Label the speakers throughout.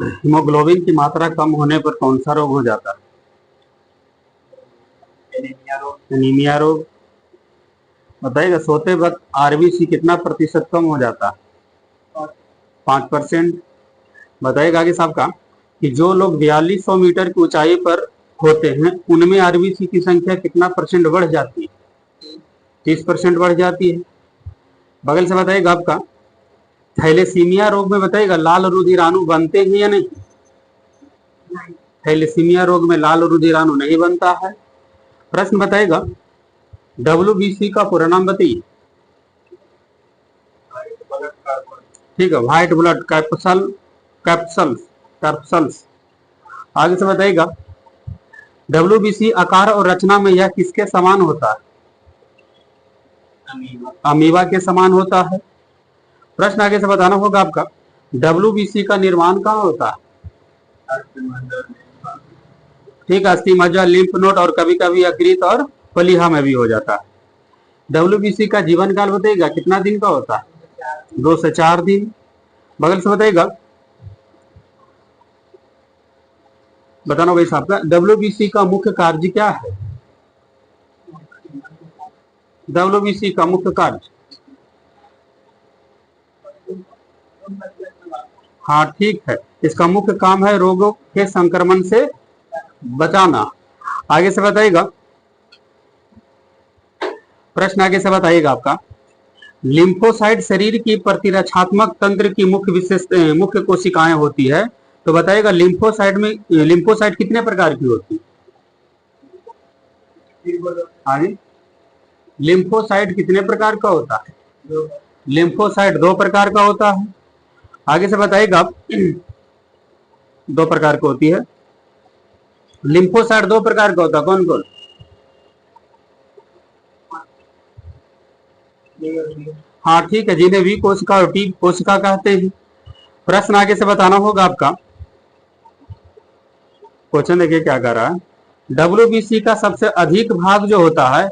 Speaker 1: Haemoglobin की मात्रा कम होने पर कौन सा रोग हो जाता है? एनीमिया रोग। बताइएगा सोते वक्त आरबीसी कितना प्रतिशत कम हो जाता है? 5%। बताइएगा आगे साहब का कि जो लोग 4200 मीटर की ऊंचाई पर होते हैं उनमें आरबीसी की संख्या कितना परसेंट बढ़ जाती है? 30% बढ़ जाती है। बगल से बताइएगा आपका थैलेसीमिया रोग में बताइएगा लाल रुधिराणु बनते हैं या नहीं? थैलेसीमिया रोग में लाल रुधिराणु नहीं बनता है। प्रश्न बताइएगा डब्ल्यूबीसी का पूरा नाम बताइए। ठीक है, व्हाइट ब्लड कैप्सल कैप्सल्स कैप्सल्स। आगे से बताइएगा डब्ल्यूबीसी आकार और रचना में यह किसके समान होता है? अमीबा के समान होता है। प्रश्न आगे से बताना होगा आपका डब्ल्यूबीसी का निर्माण कहाँ होता है? ठीक है, अस्थि मज्जा, लिम्फ नोड और कभी कभी यकृत और प्लीहा में भी हो जाता है। डब्ल्यूबीसी का जीवन काल बताइएगा कितना दिन का होता है? 2 से 4 दिन। बगल से बताइएगा बताना भाई साहब का डब्ल्यूबीसी का मुख्य कार्य क्या है? डब्ल्यूबीसी का मुख्य कार्य, हाँ ठीक है, इसका मुख्य काम है रोगों के संक्रमण से बचाना। आगे से बताइएगा प्रश्न आगे से बताइएगा आपका लिम्फोसाइट शरीर की प्रतिरक्षात्मक तंत्र की मुख्य कोशिकाएं होती है। तो बताइएगा लिम्फोसाइट कितने प्रकार की होती है? आगे लिम्फोसाइट कितने प्रकार का होता है? लिम्फोसाइट 2 प्रकार का होता है। आगे से बताइएगा 2 प्रकार की होती है। लिम्फोसाइट 2 प्रकार का होता है, कौन कौन? हाँ ठीक है, जिन्हें वी कोशिका और टी कोशिका कहते हैं। प्रश्न आगे से बताना होगा आपका क्वेश्चन देखिए क्या कर रहा है। डब्ल्यूबीसी का सबसे अधिक भाग जो होता है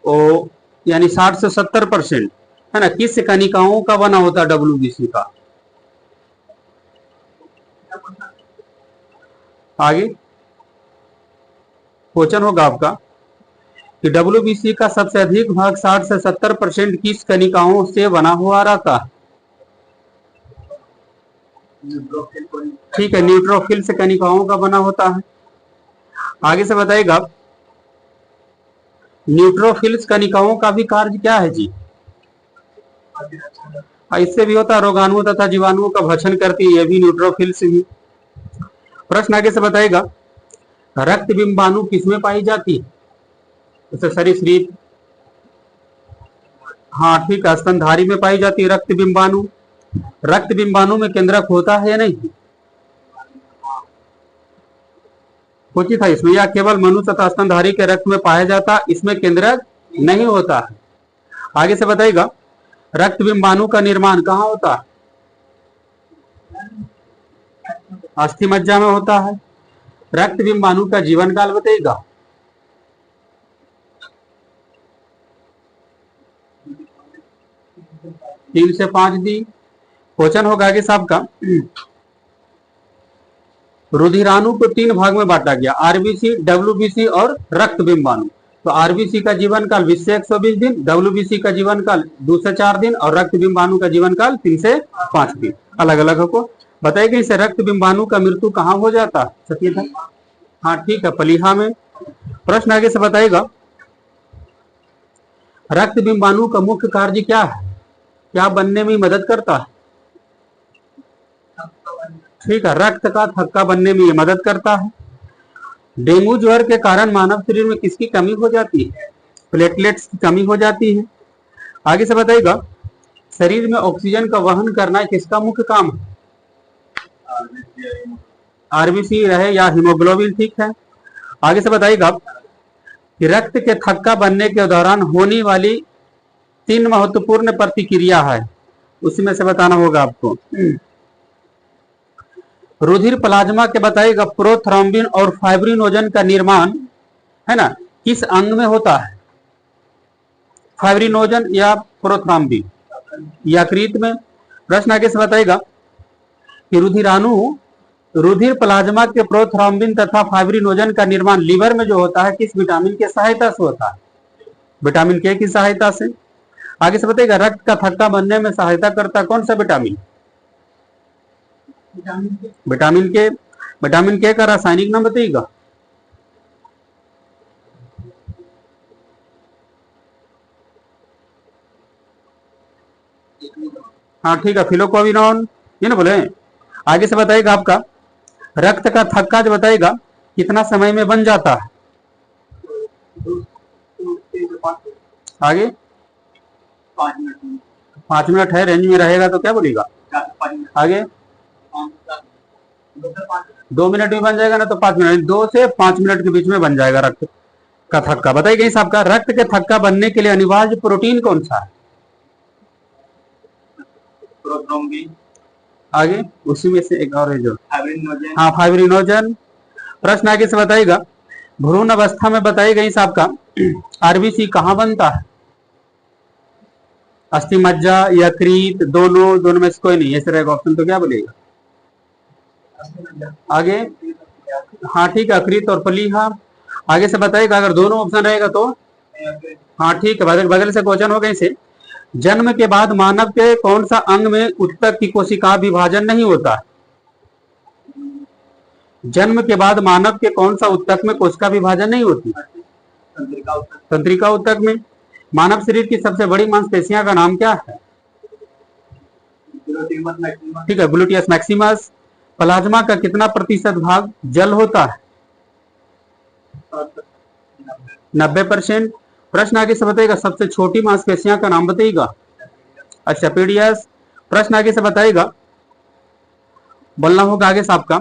Speaker 1: वो यानी 60 से 70% है ना, किस कनिकाओं का बना होता है डब्ल्यूबीसी का? आगे क्वेश्चन होगा आपका कि डब्ल्यूबीसी का सबसे अधिक भाग 60 से 70% किस कनिकाओं से बना हुआ रहता है? ठीक है, न्यूट्रोफिल से कनिकाओं का बना होता है। आगे से बताइएगा न्यूट्रोफिल्स कनिकाओं का भी कार्य क्या है जी? इससे भी होता है, रोगाणु तथा जीवाणुओं का भक्षण करती है, यह भी न्यूट्रोफिल्स ही। प्रश्न आगे से बताइएगा रक्त बिंबाणु किसमें पाई जाती है? जैसे सरीसृप, हाँ ठीक है, स्तनधारी में पाई जाती है रक्त बिंबाणु। रक्त बिंबाणु में केंद्रक होता है या नहीं? पूछी था इसमें, या केवल मनुष्य तथा स्तनधारी के रक्त में पाया जाता, इसमें केंद्रक नहीं होता है। आगे से बताइएगा रक्त बिंबाणु का निर्माण कहाँ होता है? अस्थि मज्जा में होता है। रक्त बिंबाणु का जीवन काल बताइएगा। 3 से 5 दिन। क्वेश्चन होगा आगे साहब का रुधिराणु को 3 भाग में बांटा गया, आरबीसी, डब्ल्यूबीसी और रक्त बिंबाणु। तो आरबीसी का जीवन काल 20 से 120 दिन, डब्ल्यूबीसी का जीवन काल 2 से 4 दिन और रक्त बिंबाणु का जीवन काल 3 से 5 दिन। अलग अलग को बताइए इसे रक्त बिंबाणु का मृत्यु कहाँ हो जाता है? सफेद, हाँ ठीक है, प्लीहा में। प्रश्न आगे से बताइएगा रक्त बिंबाणु का मुख्य कार्य क्या है? क्या बनने में मदद करता है? ठीक है, रक्त का थक्का बनने में ये मदद करता है। डेंगू ज्वर के कारण मानव शरीर में किसकी कमी हो जाती है? प्लेटलेट्स की कमी हो जाती है। आगे से बताइएगा शरीर में ऑक्सीजन का वहन करना किसका मुख्य काम है? आरबीसी रहे या हीमोग्लोबिन, ठीक है। आगे से बताइएगा कि रक्त के थक्का बनने के दौरान होने वाली 3 महत्वपूर्ण प्रतिक्रिया है, उसमें से बताना होगा आपको। रुधिर प्लाज्मा के बताइएगा प्रोथ्रोम्बिन और फाइब्रिनोजन का निर्माण है ना किस अंग में होता है? फाइब्रिनोजन या प्रोथ्रोम्बिन? यकृत में। प्रश्न आगे से बताइएगा कि रुधिराणु रुधिर प्लाज्मा के प्रोथ्रोम्बिन तथा फाइब्रिनोजन का निर्माण लीवर में जो होता है किस विटामिन की सहायता से होता है? विटामिन के की सहायता से। आगे से बताइएगा रक्त का थक्का बनने में सहायता करता कौन सा विटामिन? विटामिन के। विटामिन के का रासायनिक नाम बताइएगा। हाँ ठीक है, फिलोक्विनोन, ये ना बोले। आगे से बताइएगा आपका रक्त का थक्का जो बताइएगा कितना समय में बन जाता है? आगे 5 मिनट है, रेंज में रहेगा तो क्या बोलेगा? आगे 2 मिनट में बन जाएगा ना, तो 5 मिनट, 2 से 5 मिनट के बीच में बन जाएगा रक्त का थक्का। बताइए साहब का रक्त के थक्का बनने के लिए अनिवार्य प्रोटीन कौन सा है? आगे उसी में से एक और है जो हाँ फाइब्रिनोजन। प्रश्न आगे से बताइएगा भ्रूण अवस्था में बताइएगा इस आपका आरबीसी कहाँ बनता है? अस्थि मज्जा, यकृत, दोनों में से कोई नहीं, ऐसे रहेगा ऑप्शन, तो क्या बोलेगा? आगे हाँ ठीक है, यकृत और प्लीहा। आगे से बताइएगा अगर दोनों ऑप्शन रहेगा तो हाँ ठीक है, बगल से क्वेश्चन होगा इसे। जन्म के बाद मानव के कौन सा अंग में उत्तक की कोशिका विभाजन नहीं होता? जन्म के बाद मानव के कौन सा उत्तक में कोशिका विभाजन नहीं होती? तंत्रिका उत्तक में। मानव शरीर की सबसे बड़ी मांसपेशियां का नाम क्या है? ठीक है, ग्लूटियस मैक्सिमस। प्लाज्मा का कितना प्रतिशत भाग जल होता है? 90%। प्रश्न आगे से बताइएगा सबसे छोटी मांसपेशियां का नाम बताइएगा। अच्छा, पीडियस। प्रश्न आगे से बताइएगा, बोलना होगा आगे से आपका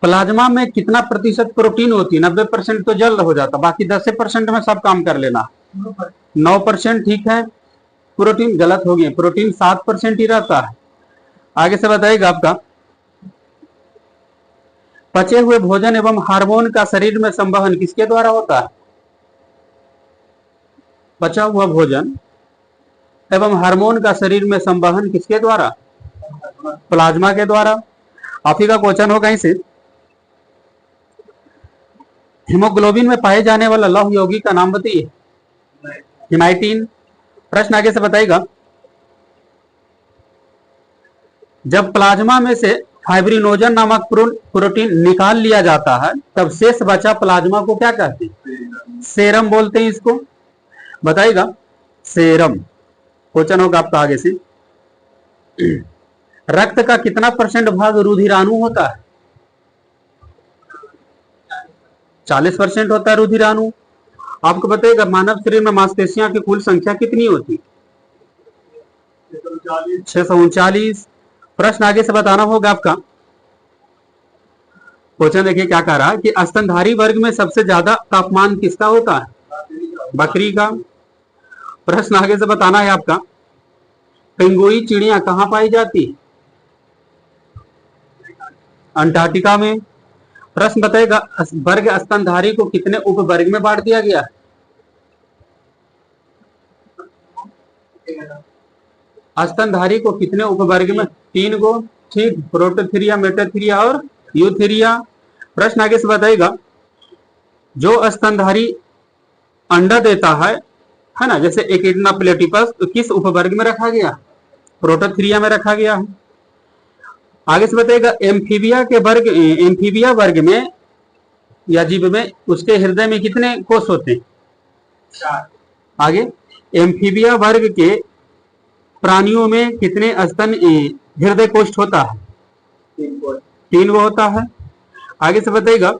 Speaker 1: प्लाज्मा में कितना प्रतिशत प्रोटीन होती है? 90% तो जल हो जाता, बाकी 10% में सब काम कर लेना। 9%। ठीक है, प्रोटीन गलत हो गया, प्रोटीन 7% ही रहता है। आगे से बताइएगा आपका पचे हुए भोजन एवं हार्मोन का शरीर में संवहन किसके द्वारा होता है? पचा हुआ भोजन एवं हार्मोन का शरीर में संवहन किसके द्वारा? प्लाज्मा के द्वारा। आप ही का क्वेश्चन होगा इसे हीमोग्लोबिन में पाए जाने वाला लौह यौगिक का नाम बताइए। हिमाइटिन। प्रश्न आगे से बताइएगा जब प्लाज्मा में से फाइब्रिनोजन नामक प्रोटीन निकाल लिया जाता है तब शेष बचा प्लाज्मा को क्या कहते हैं? सेरम बोलते हैं इसको। बताइएगा सेरम। क्वेश्चन होगा आपका आगे से रक्त का कितना % भाग रुधिराणु होता है? 40% होता है रुधिराणु। आपको बताइएगा मानव शरीर में मांसपेशियां की कुल संख्या कितनी होती? 639। प्रश्न आगे से बताना होगा आपका। क्वेश्चन देखिए क्या कह रहा है कि स्तनधारी वर्ग में सबसे ज्यादा तापमान किसका होता है? बकरी का। प्रश्न आगे से बताना है आपका पेंगुई चिड़िया कहां पाई जाती है? अंटार्कटिका में। प्रश्न बताएगा वर्ग स्तनधारी को कितने उपवर्ग में बांट दिया गया? स्तनधारी को कितने उपवर्ग में? 3 गो। ठीक, प्रोटोथीरिया, मेटाथीरिया और यूथीरिया। प्रश्न आगे से बताएगा जो स्तनधारी अंडा देता है ना, जैसे एकिडना प्लेटिपस, तो किस उपवर्ग में रखा गया? प्रोटोथीरिया में रखा गया है। आगे से बताएगा एम्फीबिया वर्ग में या जीव में उसके हृदय में कितने कोष होते हैं? 4। आगे एम्फीबिया वर्ग के प्राणियों में कितने स्तन हृदय कोष्ठ होता है? 3 वो होता है। आगे से बताइएगा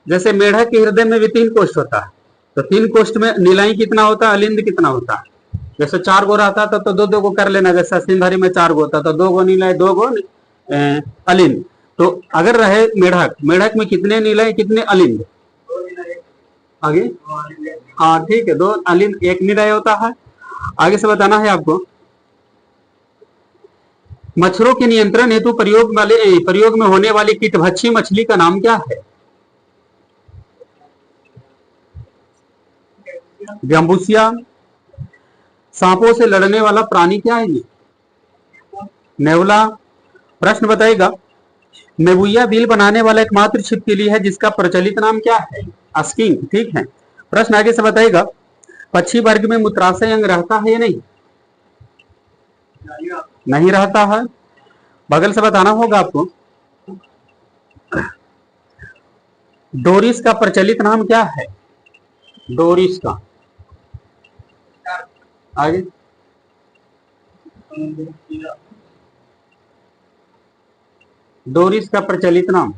Speaker 1: जैसे मेढक के हृदय में भी 3 कोष्ठ होता है, तो 3 कोष्ठ में नीलाई कितना होता है, अलिंद कितना होता है? जैसे 4 गो रहता था तो 2-2 को कर लेना, जैसे स्तनधारी में 4 गो होता तो 2 गो नीलाई 2 गो अलिंद। तो अगर रहे मेढक में कितने नीलाई कितने अलिंद? आगे हाँ ठीक है, 2 अलिंद 1 नीलाई होता है। आगे से बताना है आपको मच्छरों के नियंत्रण हेतु प्रयोग में होने वाली कीटभक्षी मछली का नाम क्या है? गैम्बुसिया। सांपों से लड़ने वाला प्राणी क्या है जी? नेवला। प्रश्न बताएगा, मेबुया बिल बनाने वाला एकमात्र छिपकली है जिसका प्रचलित नाम क्या है? स्किंक। ठीक है। प्रश्न आगे से बताएगा, पक्षी वर्ग में मूत्राशय अंग रहता है या नहीं? नहीं रहता है। बगल से बताना होगा आपको, डोरिस का प्रचलित नाम क्या है? डोरिस का आगे, डोरिस का प्रचलित नाम,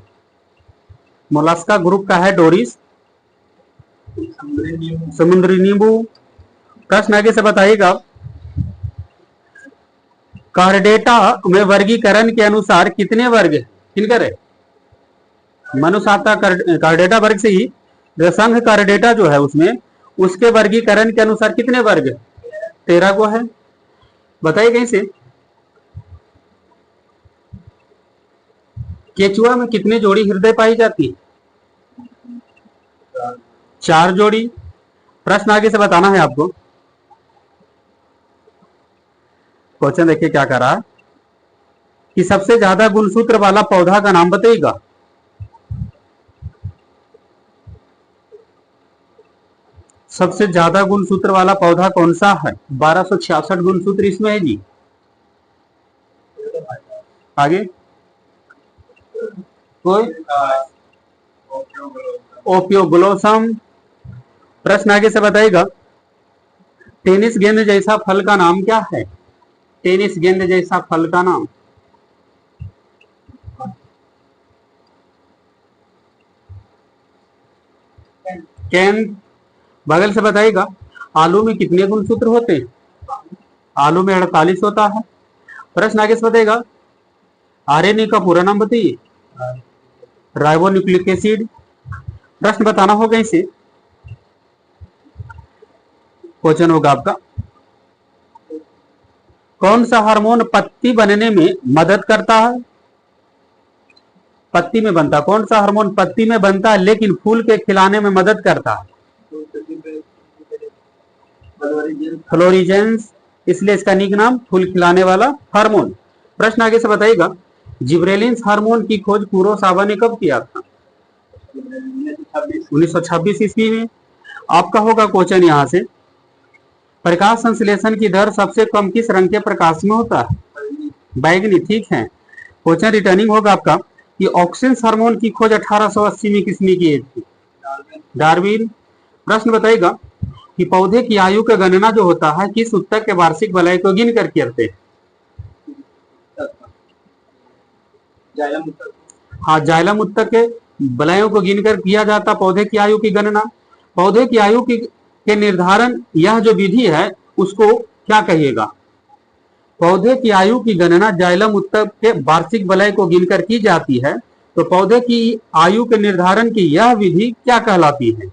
Speaker 1: मोलस्का ग्रुप का है डोरिस, समुद्री नींबू। प्रश्न आगे से बताइएगा, कार्डेटा में वर्गीकरण के अनुसार कितने वर्ग किनकर है? मनुष्य आता कार्डेटा वर्ग से ही। संघ कार्डेटा जो है उसमें, उसके वर्गीकरण के अनुसार कितने वर्ग? 13 को है। बताइए कैसे? केचुआ में कितने जोड़ी हृदय पाई जाती है? 4 जोड़ी। प्रश्न आगे से बताना है आपको। क्वेश्चन देखिए क्या कर रहा है कि सबसे ज्यादा गुणसूत्र वाला पौधा का नाम बताइएगा। सबसे ज्यादा गुणसूत्र वाला पौधा कौन सा है? 1266 गुणसूत्र इसमें है जी। आगे कोई, ओपियोग्लोसम। प्रश्न आगे से बताइएगा, टेनिस गेंद जैसा फल का नाम क्या है? टेनिस गेंद जैसा फल का नाम, कैन। बगल से बताइएगा, आलू में कितने गुणसूत्र होते हैं? आलू में 48 होता है। प्रश्न आगे से बताइएगा, आरएनए का पूरा नाम बताइए। Ribo nucleic acid. प्रश्न बताना होगा इसे। क्वेश्चन होगा आपका, कौन सा हार्मोन पत्ती बनने में मदद करता है? पत्ती में बनता, कौन सा हार्मोन पत्ती में बनता है लेकिन फूल के खिलाने में मदद करता है? फ्लोरिजेंस, इसलिए इसका निक नाम फूल खिलाने वाला हार्मोन। प्रश्न आगे से बताइएगा, जिब्रेलिन्स हार्मोन की खोज कुरोसावा ने कब किया था? 1926 ईस्वी में। आपका होगा क्वेश्चन यहां से, प्रकाश संश्लेषण की दर सबसे कम किस रंग के प्रकाश में होता है? बैगनी। ठीक है। क्वेश्चन रिटर्निंग होगा आपका कि ऑक्सिन हार्मोन की खोज 1880 में किसने की थी? डार्विन। प्रश्न बताइएगा कि पौधे की आयु का गणना जो होता है किस उत्तक के वार्षिक वलय को गिन कर करते हैं? हाँ, जाइलम उत्तक के वलयों को गिनकर किया जाता पौधे की आयु की गणना। पौधे की आयु की के निर्धारण, यह जो विधि है उसको क्या कहिएगा? पौधे की आयु की गणना जाइलम उत्तक के वार्षिक वलय को गिनकर की जाती है, तो पौधे की आयु के निर्धारण की यह विधि क्या कहलाती है?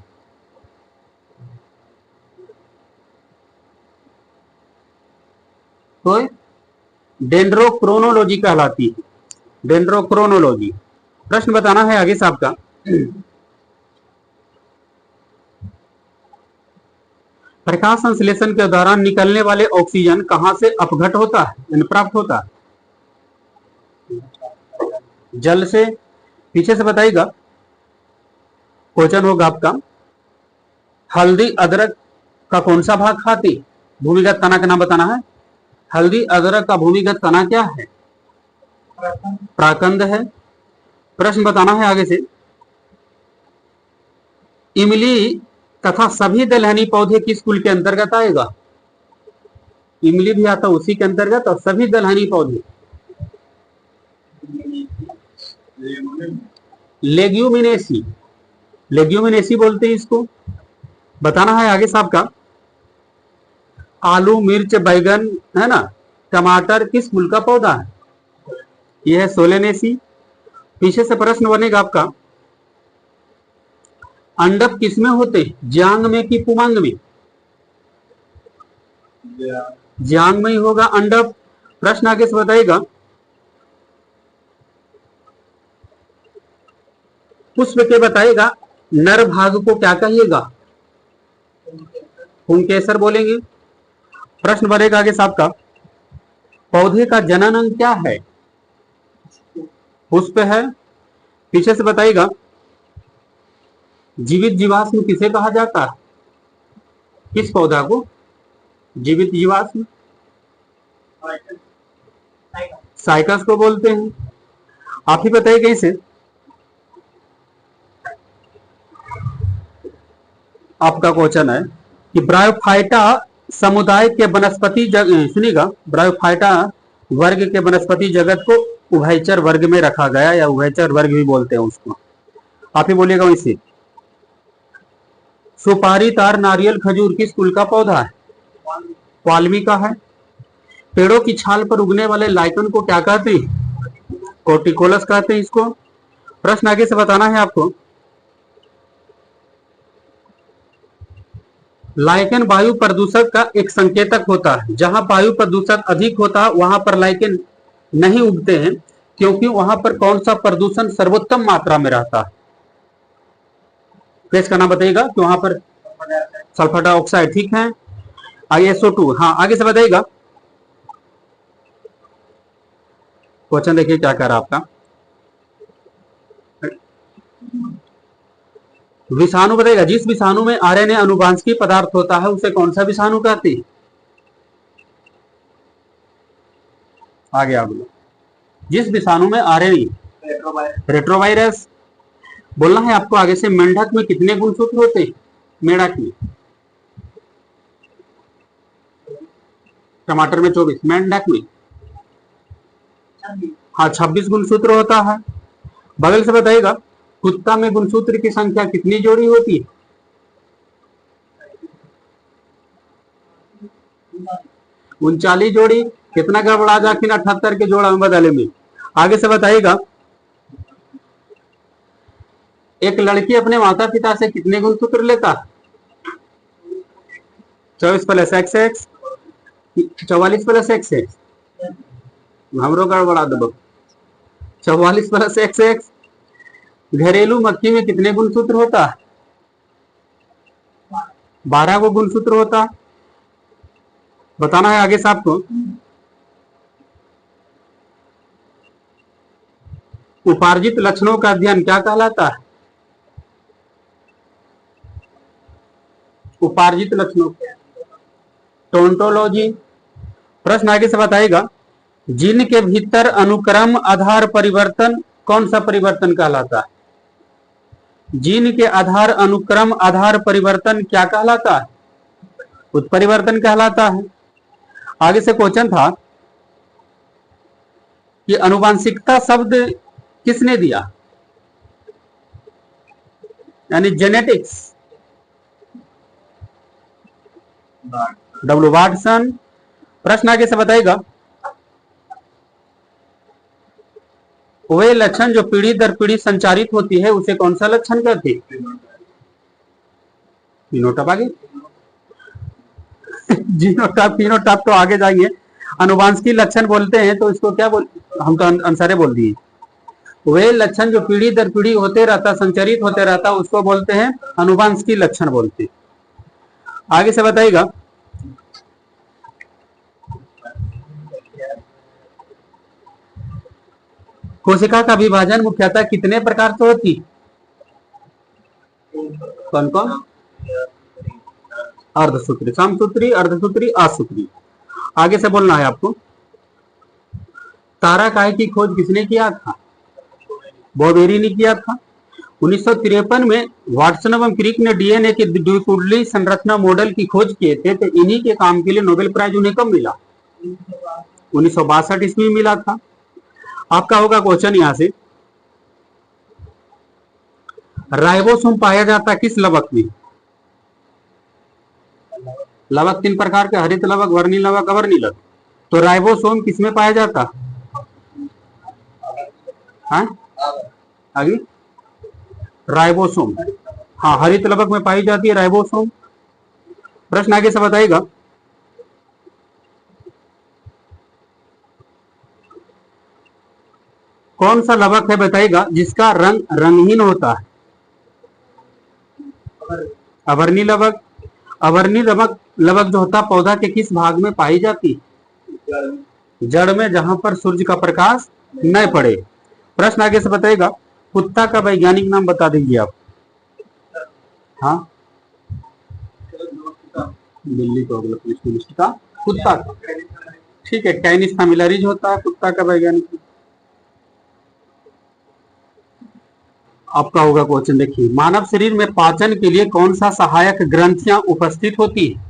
Speaker 1: तो डेंड्रोक्रोनोलॉजी कहलाती है, डेंड्रोक्रोनोलॉजी। प्रश्न बताना है आगे साहब का, प्रकाश संश्लेषण के दौरान निकलने वाले ऑक्सीजन कहां से अपघट होता है, प्राप्त होता है? जल से। पीछे से बताइएगा, क्वेश्चन होगा आपका, हल्दी अदरक का कौन सा भाग खाती? भूमिगत तना का नाम बताना है। हल्दी अदरक का भूमिगत तना क्या है? प्राकंद है। प्रश्न बताना है आगे से, इमली तथा सभी दलहनी पौधे किस कुल के अंतर्गत आएगा? इमली भी आता उसी के अंतर्गत और सभी दलहनी पौधे लेग्यूमिनेसी, लेग्यूमिनेसी बोलते हैं इसको। बताना है आगे साहब का, आलू मिर्च बैगन है ना, टमाटर किस कुल का पौधा है? यह है सोलेनेसी। पीछे से प्रश्न बनेगा आपका, अंडक किसमें होते हैं, ज्यांग में कि पुमांग में? ज्यांग में ही होगा अंडक। प्रश्न आगे से बताइएगा, पुष्प के बताएगा नर भाग को क्या कहिएगा? पुंकेसर बोलेंगे। प्रश्न बनेगा आगे साहब का, पौधे का जनन अंग क्या है? पुष्प है। पीछे से बताइएगा, जीवित जीवाश्म किसे कहा जाता है? किस पौधा को जीवित जीवाश्म? साइकस को बोलते हैं। आप ही बताइए कैसे? आपका क्वेश्चन है कि ब्रायोफाइटा समुदाय के वनस्पति सुनिएगा, ब्रायोफाइटा वर्ग के वनस्पति जगत को उभयचर वर्ग में रखा गया, या उभयचर वर्ग भी बोलते हैं उसको। आप ही बोलिएगा वैसे। सुपारी, तार, नारियल, खजूर किस कुल का पौधा है? वाल्मी का है। पेड़ों की छाल पर उगने वाले लाइकन को क्या कहते हैं? कोटिकोलस कहते हैं इसको। प्रश्न आगे से बताना है आपको, लाइकेन वायु प्रदूषक का एक संकेतक होता है। जहां वायु प्रदूषक अधिक होता है वहां पर लाइकेन नहीं उगते हैं, क्योंकि वहां पर कौन सा प्रदूषण सर्वोत्तम मात्रा में रहता है? पेश करना बताइएगा कि वहां पर सल्फर डाइऑक्साइड, ठीक है। आगे SO2, हाँ आगे से बताइएगा। क्वेश्चन देखिए क्या कह रहा आपका, विषाणु बताइएगा, जिस विषाणु में RNA अनुवांशिक पदार्थ होता है उसे कौन सा विषाणु कहते हैं? आगे आप बोलो। जिस विषाणु में RNA, रेट्रोवायरस। बोलना है आपको आगे से, मेंढक में कितने गुणसूत्र होते हैं? मेढक में, टमाटर में 24, मेंढक में हाँ 26 गुणसूत्र होता है। बगल से बताइएगा, कुत्ता में गुणसूत्र की संख्या कितनी जोड़ी होती है? 39 जोड़ी। कितना गड़बड़ा जाखिर 78 के जोड़ा में बदले में। आगे से बताइएगा, एक लड़की अपने माता पिता से कितने गुणसूत्र लेता है? 24 प्लस XX, 44 प्लस XX, हमरो गड़बड़ा दबो। 44 प्लस XX। घरेलू मक्खी में कितने गुणसूत्र होता है? 12 को गुणसूत्र होता। बताना है आगे से आपको, उपार्जित लक्षणों का अध्ययन क्या कहलाता है? उपार्जित लक्षणों, टोंटोलॉजी। प्रश्न आगे से बताइएगा, जीन के भीतर अनुक्रम आधार परिवर्तन कौन सा परिवर्तन कहलाता है? जीन के आधार अनुक्रम आधार परिवर्तन क्या कहलाता है? उत्परिवर्तन कहलाता है। आगे से क्वेश्चन था कि अनुवांशिकता शब्द किसने दिया, यानी जेनेटिक्स? W Watson. प्रश्न आगे से बताएगा, वे लक्षण जो पीढ़ी दर पीढ़ी संचारित होती है उसे कौन सा लक्षण कहते हैं? फिनोटाइप। आगे जीनोटाइप, फिनोटाइप तो आगे जाएंगे। अनुवांशिक लक्षण बोलते हैं तो इसको क्या बोल, हम तो अनुसारे बोल दिए। वे लक्षण जो पीढ़ी दर पीढ़ी होते रहता, संचारित होते रहता, उसको बोलते हैं अनुवांशिक लक्षण बोलते हैं। आगे से बताइएगा, कोशिका का विभाजन मुख्यतः कितने प्रकार से होती? कौन कौन? अर्धसूत्री, समसूत्री, अर्धसूत्री, असूत्री। आगे से बोलना है आपको, ताराकाय की खोज किसने किया था? बोवेरी ने किया था। 1953 में वाटसन एवं क्रिक ने डीएनए की द्विकुंडली संरचना मॉडल की खोज किए थे, तो इन्हीं के काम के लिए नोबेल प्राइज उन्हें कब मिला? 1962 ईस्वी में मिला था। आपका होगा क्वेश्चन यहां से, राइबोसोम पाया जाता किस लवक में? लवक 3 प्रकार के, हरित लवक, वर्णी लवक, अवर्णी लवक। तो राइबोसोम किसमें पाया जाता? हाँ आगे, राइबोसोम, हाँ हरित लवक में पाई जाती है राइबोसोम। प्रश्न आगे से बताइएगा, कौन सा लवक है बताइएगा जिसका रंग रंगहीन होता है? अवर्णी लवक। अवर्णी लवक लवक जो होता पौधा के किस भाग में पाई जाती? जड़ में, जहां पर सूर्य का प्रकाश न पड़े। प्रश्न आगे से बताएगा, कुत्ता का वैज्ञानिक नाम बता दीजिए आप। हाँ, बिल्ली को का कुत्ता का, ठीक है, कैनिस फैमिलियरिस होता है कुत्ता का वैज्ञानिक। आपका होगा क्वेश्चन, देखिए, मानव शरीर में पाचन के लिए कौन सा सहायक ग्रंथियां उपस्थित होती है?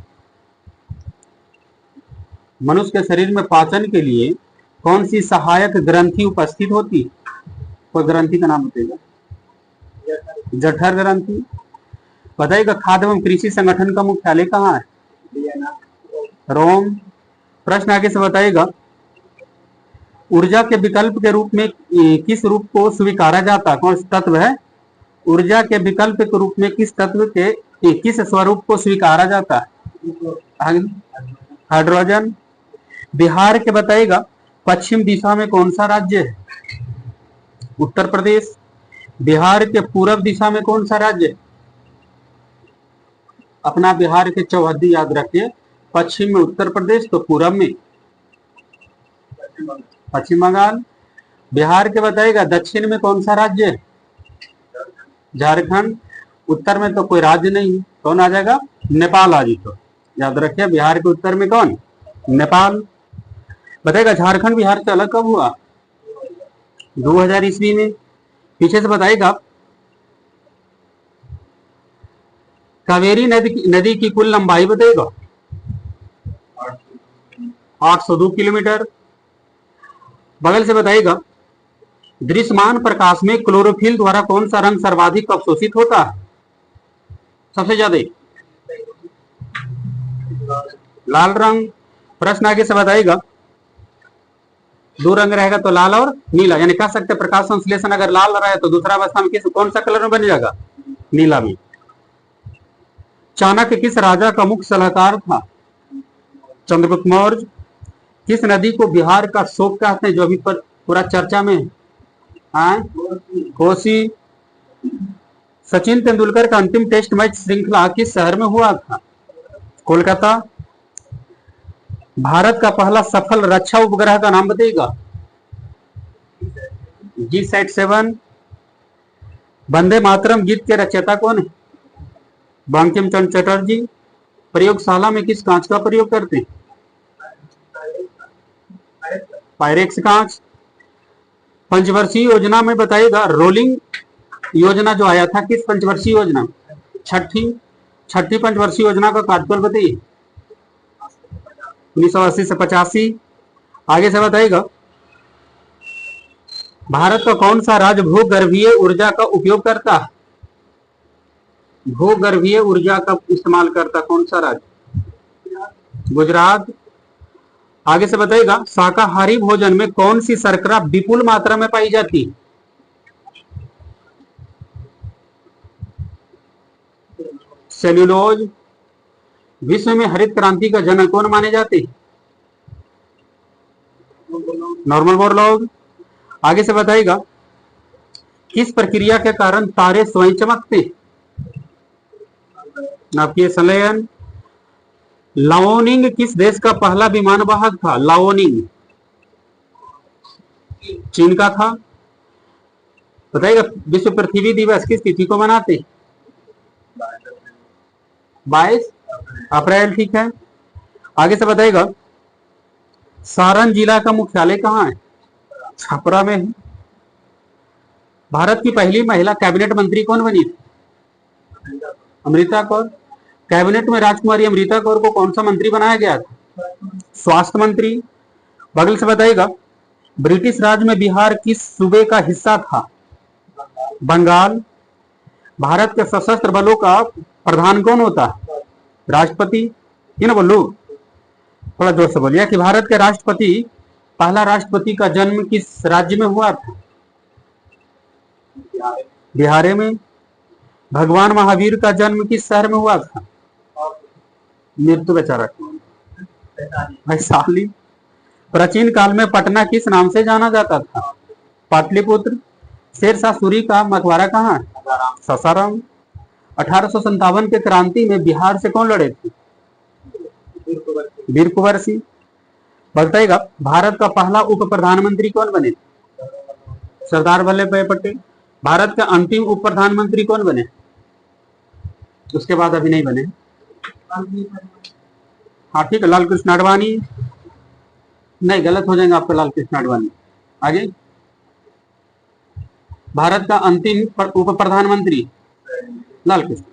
Speaker 1: मनुष्य के शरीर में पाचन के लिए कौन सी सहायक ग्रंथि उपस्थित होती है? कोई ग्रंथि का नाम बताइएगा। जठर ग्रंथि। बताइएगा, खाद्य एवं कृषि संगठन का मुख्यालय कहाँ है? रोम। प्रश्न आगे से बताइएगा, ऊर्जा के विकल्प के रूप में किस रूप को स्वीकारा जाता है? कौन सा तत्व है? ऊर्जा के विकल्प के रूप में किस तत्व के किस स्वरूप को स्वीकारा जाता है? हाइड्रोजन। बिहार के बताइएगा, पश्चिम दिशा में कौन सा राज्य है? उत्तर प्रदेश। बिहार के पूर्व दिशा में कौन सा राज्य है? अपना बिहार के चौहद्दी याद रखिए, पश्चिम में उत्तर प्रदेश, तो पूर्व में पश्चिम बंगाल। बिहार के बताइएगा, दक्षिण में कौन सा राज्य है? झारखंड। उत्तर में तो कोई राज्य नहीं, कौन आ जाएगा? नेपाल आ जी। तो याद रखिए, बिहार के उत्तर में कौन? नेपाल। बताइएगा, झारखंड बिहार से अलग कब हुआ? 2000 ईस्वी में। पीछे से बताइएगा, कावेरी नदी की कुल लंबाई बताइएगा। 802 किलोमीटर। बगल से बताइएगा, दृश्यमान प्रकाश में क्लोरोफिल द्वारा कौन सा रंग सर्वाधिक अवशोषित होता है? सबसे ज्यादा लाल रंग। प्रश्न आगे से बताइएगा, दो रंग रहेगा तो लाल और नीला, यानी कह सकते प्रकाश संश्लेषण अगर लाल रहा है तो दूसरा अवस्था में किस कौन सा कलर में बन जाएगा? नीला में। चाणक्य किस राजा का मुख्य सलाहकार था? चंद्रगुप्त मौर्य। किस नदी को बिहार का शोक कहते हैं, जो अभी पर पूरा चर्चा में है? कोसी। सचिन तेंदुलकर का अंतिम टेस्ट मैच श्रृंखला किस शहर में हुआ था? कोलकाता। भारत का पहला सफल रक्षा उपग्रह का नाम बताइएगा। G-SAT-7। वंदे मातरम गीत के रचयिता कौन है? बंकिम चंद्र चटर्जी। प्रयोगशाला में किस कांच का प्रयोग करते हैं? पायरेक्स कांच। पंचवर्षीय योजना में बताइएगा, रोलिंग योजना जो आया था किस पंचवर्षीय योजना? छठी पंचवर्षीय योजना का कार्यकाल बताइए। 1980 से 85। आगे से बताइएगा, भारत का कौन सा राज्य भूगर्भीय ऊर्जा का उपयोग करता है? भूगर्भीय ऊर्जा का इस्तेमाल करता कौन सा राज्य? गुजरात। आगे से बताइएगा, शाकाहारी भोजन में कौन सी शर्करा विपुल मात्रा में पाई जाती है? सेल्यूलोज। विश्व में हरित क्रांति का जनक कौन माने जाते? Norman Borlaug. आगे से बताइएगा, किस प्रक्रिया के कारण तारे स्वयं चमकते? नाभिकीय संलयन। लाओनिंग किस देश का पहला विमान वाहक था? लाओनिंग चीन का था। बताइएगा, विश्व पृथ्वी दिवस किस तिथि को मनाते? 22 अप्रैल। ठीक है। आगे से बताइएगा, सारण जिला का मुख्यालय कहाँ है? छपरा में है। भारत की पहली महिला कैबिनेट मंत्री कौन बनी थी? अमृता कौर। कैबिनेट में राजकुमारी अमृता कौर को कौन सा मंत्री बनाया गया था? स्वास्थ्य मंत्री। बगल से बताइएगा, ब्रिटिश राज में बिहार किस सूबे का हिस्सा था? बंगाल। भारत के सशस्त्र बलों का प्रधान कौन होता है? राष्ट्रपति। ये ना बोलो, थोड़ा जोर से बोलिए कि भारत के राष्ट्रपति पहला राष्ट्रपति का जन्म किस राज्य में हुआ था? बिहार में। भगवान महावीर का जन्म किस शहर में हुआ था? मृत्यु बेचारा वैशाली। प्राचीन काल में पटना किस नाम से जाना जाता था? पाटलिपुत्र। शेरशाह सूरी का मकबरा कहाँ है? सासाराम। 1857 के क्रांति में बिहार से कौन लड़े थे? वीर कुंवर सिंह। बताइएगा भारत का पहला उप प्रधानमंत्री कौन बने? सरदार वल्लभ भाई पटेल। भारत का अंतिम उप प्रधानमंत्री कौन बने? उसके बाद अभी नहीं बने। हाँ ठीक है, लाल कृष्ण आडवाणी। नहीं, गलत हो जाएगा आपका लाल कृष्ण आडवाणी। आगे, भारत का अंतिम उप प्रधानमंत्री लाल कृष्ण,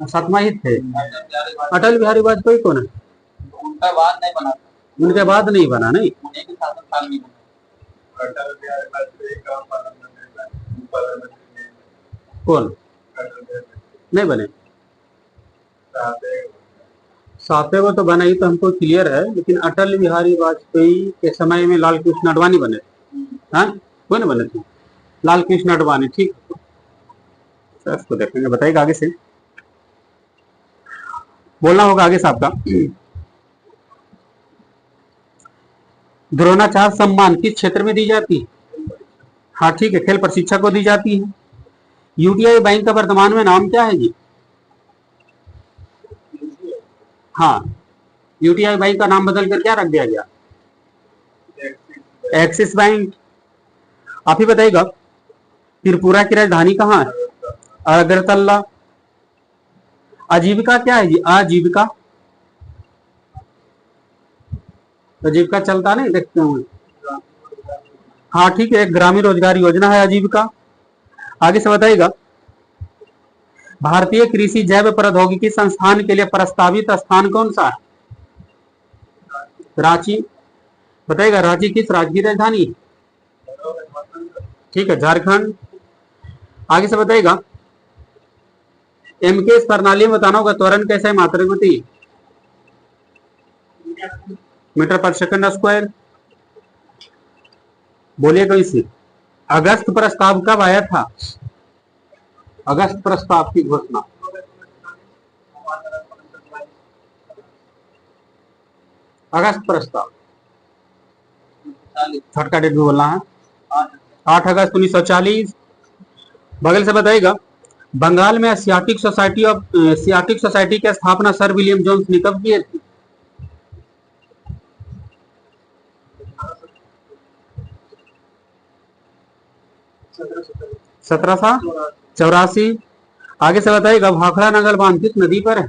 Speaker 1: सातवां ही थे। अटल बिहारी वाजपेयी कौन है? उनके बाद नहीं बना। उनके बाद नहीं बना, नहीं कौन नहीं बने? सातवें वो तो बना ही, तो हमको क्लियर है, लेकिन अटल बिहारी वाजपेयी के समय में लाल कृष्ण आडवाणी बने। हाँ, कौन बने थे? लाल कृष्ण आडवाणी। ठीक, इसको देखेंगे। बताइएगा आगे से, बोलना होगा आगे से आपका। द्रोणाचार्य सम्मान किस क्षेत्र में दी जाती है? हाँ ठीक है, खेल प्रशिक्षक को दी जाती है। यूटीआई बैंक का वर्तमान में नाम क्या है जी? हाँ, यूटीआई बैंक का नाम बदल कर क्या रख दिया गया? Axis bank. आप ही बताइएगा त्रिपुरा की राजधानी कहाँ है? अगरतला। आजीविका क्या है जी? आजीविका, आजीविका चलता नहीं, देखते होंगे। हाँ ठीक है, ग्रामीण रोजगार योजना है आजीविका। आगे से बताइएगा भारतीय कृषि जैव प्रौद्योगिकी संस्थान के लिए प्रस्तावित स्थान कौन सा है? रांची। बताइएगा रांची किस राज्य की राजधानी? ठीक है, झारखंड। आगे से बताइएगा एमकेएस प्रणाली में बताना होगा त्वरण कैसे मात्रा गति? मीटर पर सेकंड स्क्वायर। बोलिए कैसे? अगस्त प्रस्ताव कब आया था? अगस्त प्रस्ताव की घोषणा अगस्त प्रस्ताव, थर्ड का डेट भी बोलना है, 8 अगस्त 1940। बगल से बताइएगा बंगाल में एशियाटिक सोसाइटी की स्थापना सर विलियम जोन्स ने कब किए थे? 1784। आगे से बताइएगा भाखड़ा नगर बांध किस नदी पर है?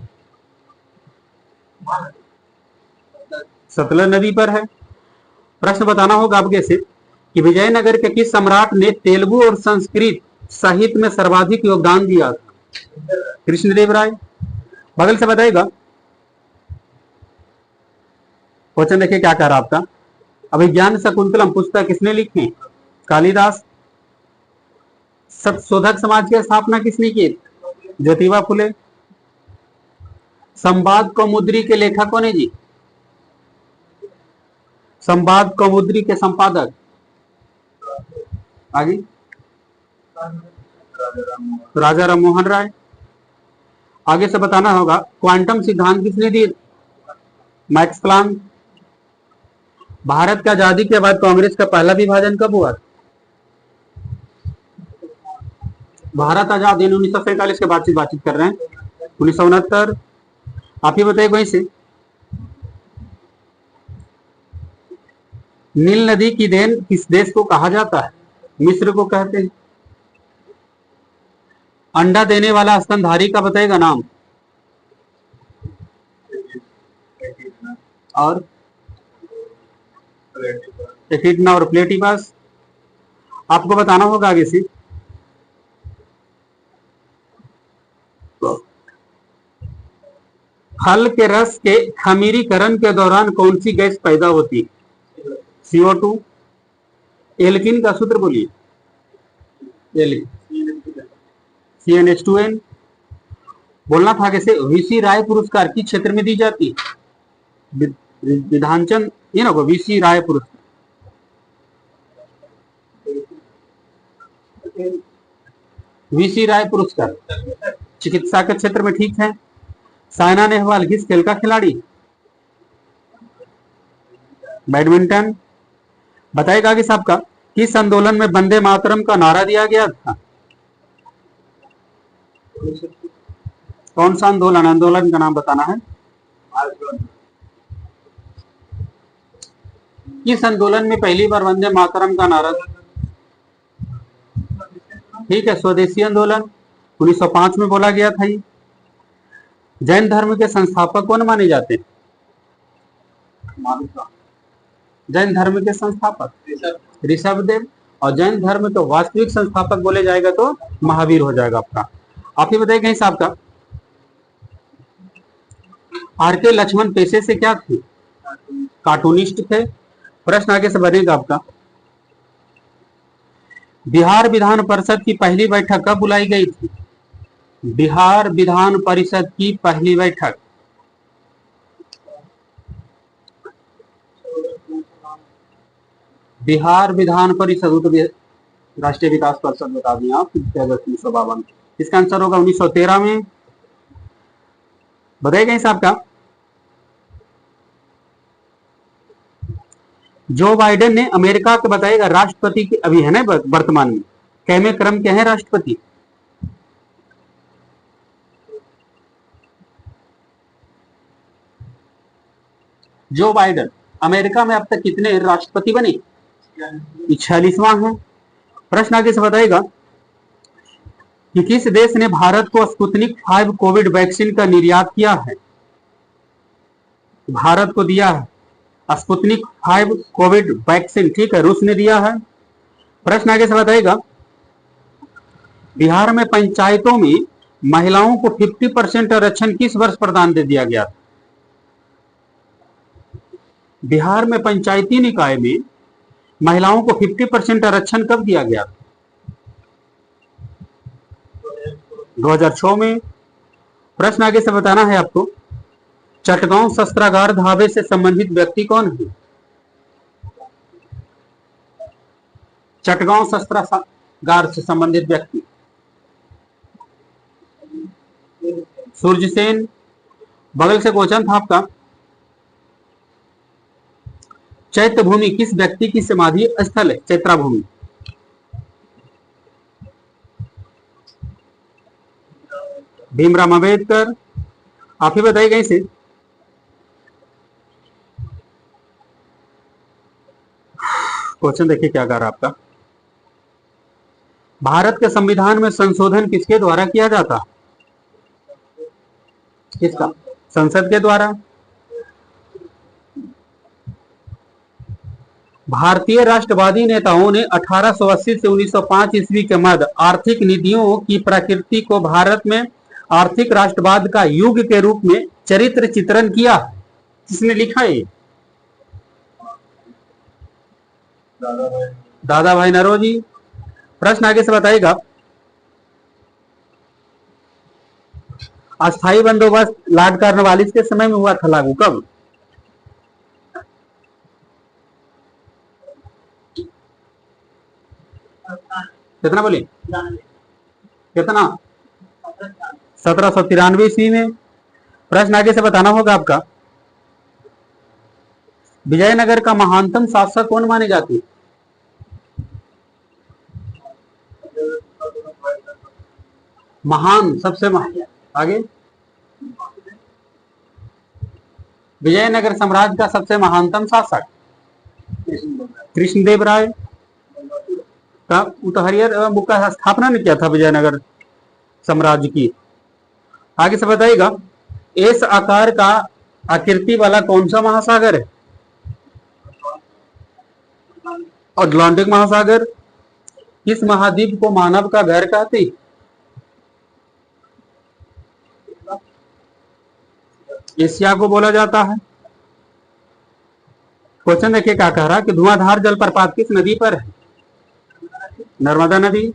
Speaker 1: सतलज नदी पर है। प्रश्न बताना होगा आपके से कि विजयनगर के किस सम्राट ने तेलुगु और संस्कृत साहित्य में सर्वाधिक योगदान दिया था? कृष्णदेव राय। बगल से बताइएगा क्वेश्चन देखिए क्या कह रहा आपका। अभिज्ञान शकुंतलम पुस्तक किसने लिखी? कालिदास। सत्यशोधक समाज की स्थापना किसने की? ज्योतिबा फुले। संवाद कौमुदी के लेखक कौन है जी? संवाद कौमुदी के संपादक? आगे राजा राम मोहन राय। आगे से बताना होगा क्वांटम सिद्धांत किसने दिए? Max Planck. भारत की आजादी के बाद कांग्रेस का पहला विभाजन कब हुआ? भारत आजाद 1947 के बाद बातचीत कर रहे हैं, 1969। आप ही बताइए वहीं से नील नदी की देन किस देश को कहा जाता है? मिस्र को कहते हैं। अंडा देने वाला स्तनधारी का बताएगा नाम? और एकिडना और प्लेटिपस। आपको बताना होगा आगे से फल के रस के खमीरीकरण के दौरान कौन सी गैस पैदा होती है? CO2। एल्किन का सूत्र बोलिए। CnH2n। बोलना था कैसे? VC राय पुरस्कार किस क्षेत्र में दी जाती है? विधानचंद, ये ना VC राय पुरस्कार। VC राय पुरस्कार चिकित्सा के क्षेत्र में, ठीक है। साइना नेहवाल किस खेल का खिलाड़ी? बैडमिंटन। बताएगा आगे साहब का किस आंदोलन में वंदे मातरम का नारा दिया गया था? कौन सा आंदोलन? आंदोलन का नाम बताना है। किस आंदोलन में पहली बार वंदे मातरम का नारा? ठीक है, स्वदेशी आंदोलन 1905 में बोला गया था। जैन धर्म के संस्थापक कौन माने जाते हैं? जैन धर्म के संस्थापक ऋषभदेव। और जैन धर्म के वास्तविक संस्थापक बोले जाएगा तो महावीर हो जाएगा आपका। आप ही बताइए कहीं साहब का आर के लक्ष्मण पेशे से क्या थे? कार्टूनिस्ट थे। प्रश्न आगे से बनेगा आपका, बिहार विधान परिषद की पहली बैठक कब बुलाई गई थी? बिहार विधान परिषद की पहली बैठक बिहार विधान परिषद तो राष्ट्रीय विकास परिषद बता दिया आप, 1952। इसका आंसर होगा 1913 में। बताइएगा साहब का, जो बाइडेन ने अमेरिका के बताएगा राष्ट्रपति के अभी है ना वर्तमान में कैमे क्रम क्या है राष्ट्रपति? जो बाइडेन अमेरिका में अब तक कितने राष्ट्रपति बने? 46वां है। प्रश्न आगे से बताएगा कि किस देश ने भारत को स्पुतनिक 5 कोविड वैक्सीन का निर्यात किया है? भारत को दिया है स्पुतनिक 5 कोविड वैक्सीन, ठीक है, रूस ने दिया है। प्रश्न आगे से बताएगा, बिहार में पंचायतों में महिलाओं को 50% आरक्षण किस वर्ष प्रदान दे दिया गया? बिहार में पंचायती निकाय में महिलाओं को 50% आरक्षण कब दिया गया? 2006 में। प्रश्न आगे से बताना है आपको, चटगांव शस्त्रागार ढाबे से संबंधित व्यक्ति कौन है? चटगांव शस्त्रागार से संबंधित व्यक्ति सूर्य सेन। बगल से क्वेश्चन था आपका, चैत्य भूमि किस व्यक्ति की समाधि स्थल है? चैत्रा भूमि भीमराव अंबेडकर। आप ही बताइएगा इसे, क्वेश्चन देखिए क्या कर रहा आपका, भारत के संविधान में संशोधन किसके द्वारा किया जाता? किसका? संसद के द्वारा। भारतीय राष्ट्रवादी नेताओं ने 1880 से 1905 ईस्वी के मध्य आर्थिक नीतियों की प्रकृति को भारत में आर्थिक राष्ट्रवाद का युग के रूप में चरित्र चित्रण किया। किसने लिखा है? दादा भाई नौरोजी। प्रश्न आगे से बताएगा, अस्थायी बंदोबस्त लॉर्ड कॉर्नवालिस के समय में हुआ था लागू, कब? कितना बोले? कितना? 1793 ईस्वी में। प्रश्न आगे से बताना होगा आपका, विजयनगर का महानतम शासक कौन माने जाते हैं? महान, सबसे महान। आगे, विजयनगर साम्राज्य का सबसे महानतम शासक कृष्णदेव राय का। तो हरिहर बुक का स्थापना ने किया था विजयनगर साम्राज्य की। आगे से बताइएगा, एस आकार का आकृति वाला कौन सा महासागर है? अटलांटिक महासागर। किस महाद्वीप को मानव का घर कहते हैं? एशिया को बोला जाता है। क्वेश्चन देखिए क्या कह रहा है कि धुआंधार जलप्रपात किस नदी पर है? नर्मदा नदी।